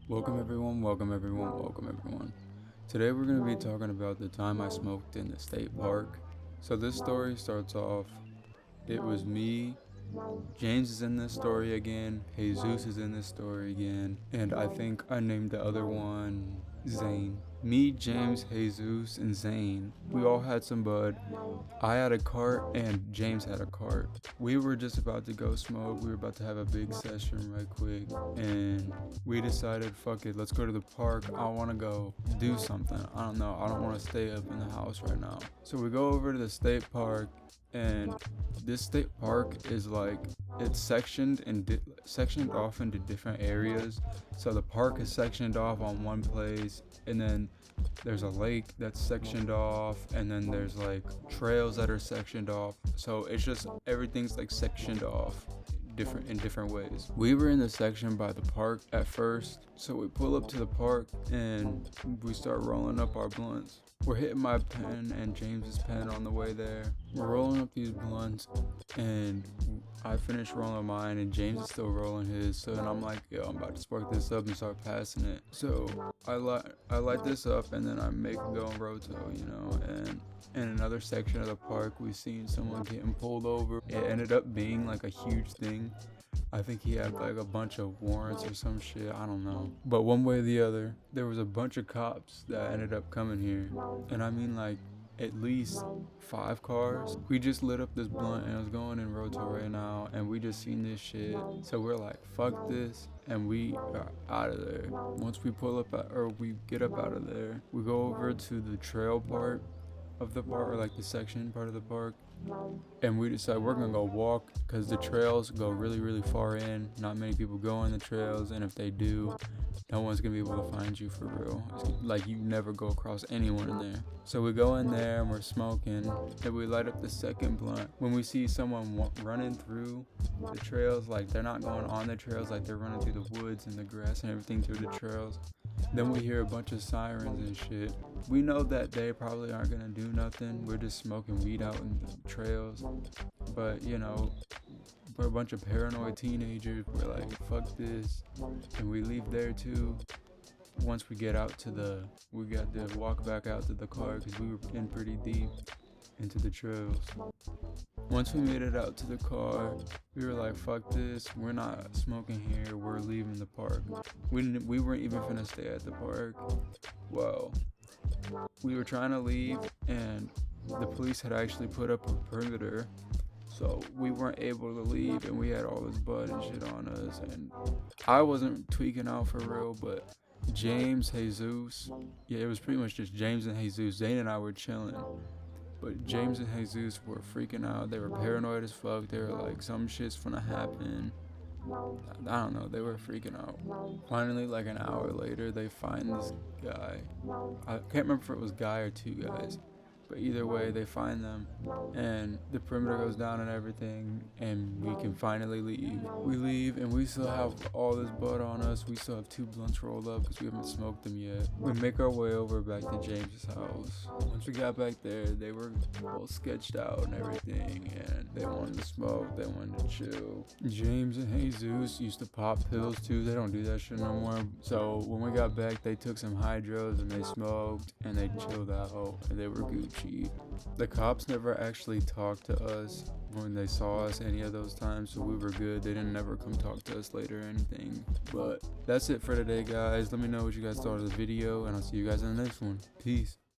Welcome everyone, welcome everyone, welcome everyone. Today we're going to be talking about the time I smoked in the state park. So this story starts off, it was me, James is in this story again, Jesus is in this story again, and I think I named the other one Zane. Me, James, Jesus, and Zane, we all had some bud. I had a cart and James had a cart. We were just about to go smoke. We were about to have a big session right quick. And we decided, fuck it, let's go to the park. I want to go do something. I don't know. I don't want to stay up in the house right now. So we go over to the state park, and this state park is like, it's sectioned and sectioned off into different areas. So the park is sectioned off on one place, and then there's a lake that's sectioned off, and then there's like trails that are sectioned off. So it's just everything's like sectioned off in different ways. We were in the section by the park at first, so we pull up to the park and we start rolling up our blunts. We're hitting my pen and James's pen on the way there. We're rolling up these blunts, and I finished rolling mine and James is still rolling his. So then I'm like, yo, I'm about to spark this up and start passing it. So I light this up, and then I make it go in roto, and in another section of the park, we seen someone getting pulled over. It ended up being like a huge thing. I think he had like a bunch of warrants or some shit, I don't know. But one way or the other, there was a bunch of cops that ended up coming here. And I mean like at least 5 cars. We just lit up this blunt and it was going in roto right now, and we just seen this shit. So we're like, fuck this, and we are out of there. Once we we get up out of there, we go over to the trail part of the park, or like the section part of the park, and we decide we're gonna go walk because the trails go really far in. Not many people go on the trails, and if they do, no one's gonna be able to find you for real. It's like you never go across anyone in there. So we go in there and we're smoking, and we light up the second blunt. When we see someone running through the trails, like they're not going on the trails, like they're running through the woods and the grass and everything through the trails. Then we hear a bunch of sirens and shit. We know that they probably aren't gonna do nothing. We're just smoking weed out in the trails. But we're a bunch of paranoid teenagers. We're like, fuck this. And we leave there too. Once we get out we got to walk back out to the car because we were in pretty deep into the trails. Once we made it out to the car, we were like, fuck this, we're not smoking here, we're leaving the park. We weren't even finna stay at the park. Well, we were trying to leave, and the police had actually put up a perimeter, so we weren't able to leave, and we had all this bud and shit on us, and I wasn't tweaking out for real, but James, Jesus, it was pretty much just James and Jesus. Zane and I were chilling. But James and Jesus were freaking out. They were paranoid as fuck. They were like, some shit's gonna happen. I don't know. They were freaking out. Finally, like an hour later, they find this guy. I can't remember if it was a guy or 2 guys. But either way, they find them, and the perimeter goes down and everything, and we can finally leave. We leave, and we still have all this bud on us. We still have 2 blunts rolled up because we haven't smoked them yet. We make our way over back to James's house. Once we got back there, they were all sketched out and everything, and they wanted to smoke, they wanted to chill. James and Jesus used to pop pills too. They don't do that shit no more. So when we got back, they took some hydros and they smoked and they chilled out, and they were Gucci. The cops never actually talked to us when they saw us any of those times, so we were good. They didn't never come talk to us later or anything. But that's it for today, guys. Let me know what you guys thought of the video, and I'll see you guys in the next one. Peace.